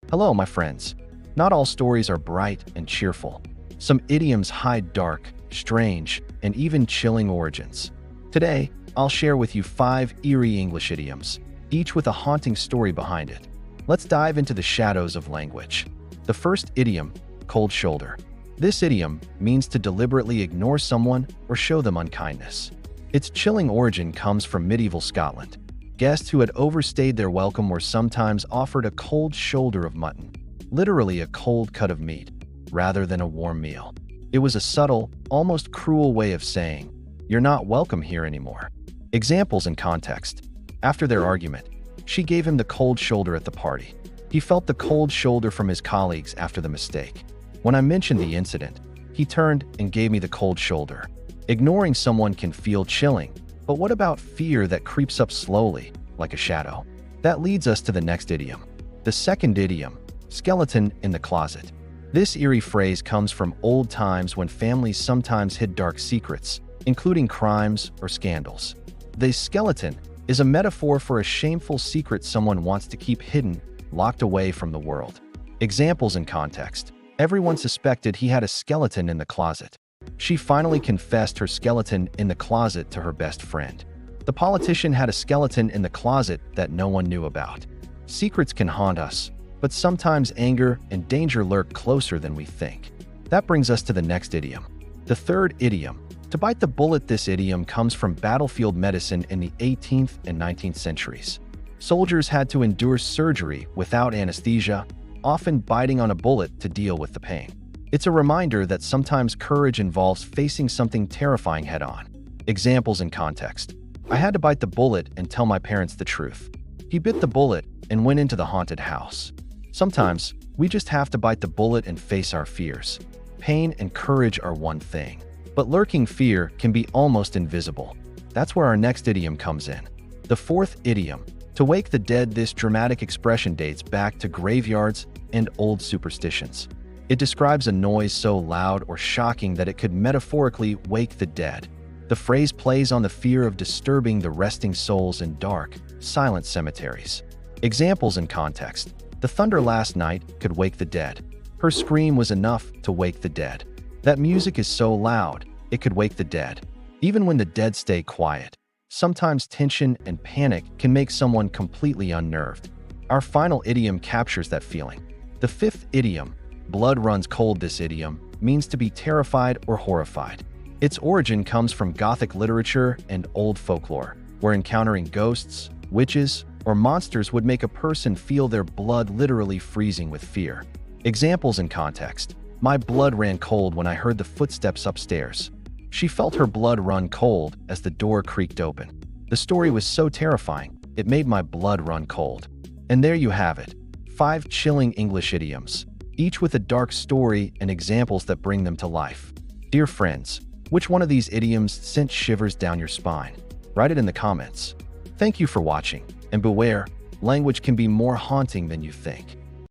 Hello, my friends. Not all stories are bright and cheerful. Some idioms hide dark, strange, and even chilling origins. Today, I'll share with you 5 eerie English idioms, each with a haunting story behind it. Let's dive into the shadows of language. The first idiom, cold shoulder. This idiom means to deliberately ignore someone or show them unkindness. Its chilling origin comes from medieval Scotland. Guests who had overstayed their welcome were sometimes offered a cold shoulder of mutton, literally a cold cut of meat, rather than a warm meal. It was a subtle, almost cruel way of saying, "You're not welcome here anymore." Examples and context. After their argument, she gave him the cold shoulder at the party. He felt the cold shoulder from his colleagues after the mistake. When I mentioned the incident, he turned and gave me the cold shoulder. Ignoring someone can feel chilling, but what about fear that creeps up slowly, like a shadow? That leads us to the next idiom. The second idiom, skeleton in the closet. This eerie phrase comes from old times when families sometimes hid dark secrets, including crimes or scandals. The skeleton is a metaphor for a shameful secret someone wants to keep hidden, locked away from the world. Examples and context. Everyone suspected he had a skeleton in the closet. She finally confessed her skeleton in the closet to her best friend. The politician had a skeleton in the closet that no one knew about. Secrets can haunt us, but sometimes anger and danger lurk closer than we think. That brings us to the next idiom. The third idiom, to bite the bullet. This idiom comes from battlefield medicine in the 18th and 19th centuries. Soldiers had to endure surgery without anesthesia, often biting on a bullet to deal with the pain. It's a reminder that sometimes courage involves facing something terrifying head-on. Examples and context. I had to bite the bullet and tell my parents the truth. He bit the bullet and went into the haunted house. Sometimes, we just have to bite the bullet and face our fears. Pain and courage are one thing, but lurking fear can be almost invisible. That's where our next idiom comes in. The fourth idiom, to wake the dead. This dramatic expression dates back to graveyards and old superstitions. It describes a noise so loud or shocking that it could metaphorically wake the dead. The phrase plays on the fear of disturbing the resting souls in dark, silent cemeteries. Examples and context. The thunder last night could wake the dead. Her scream was enough to wake the dead. That music is so loud, it could wake the dead. Even when the dead stay quiet, sometimes tension and panic can make someone completely unnerved. Our final idiom captures that feeling. The fifth idiom, blood runs cold. This idiom means to be terrified or horrified. Its origin comes from Gothic literature and old folklore, where encountering ghosts, witches, or monsters would make a person feel their blood literally freezing with fear. Examples and context. My blood ran cold when I heard the footsteps upstairs. She felt her blood run cold as the door creaked open. The story was so terrifying, it made my blood run cold. And there you have it, 5 chilling English idioms, each with a dark story and examples that bring them to life. Dear friends, which one of these idioms sent shivers down your spine? Write it in the comments. Thank you for watching, and beware, language can be more haunting than you think.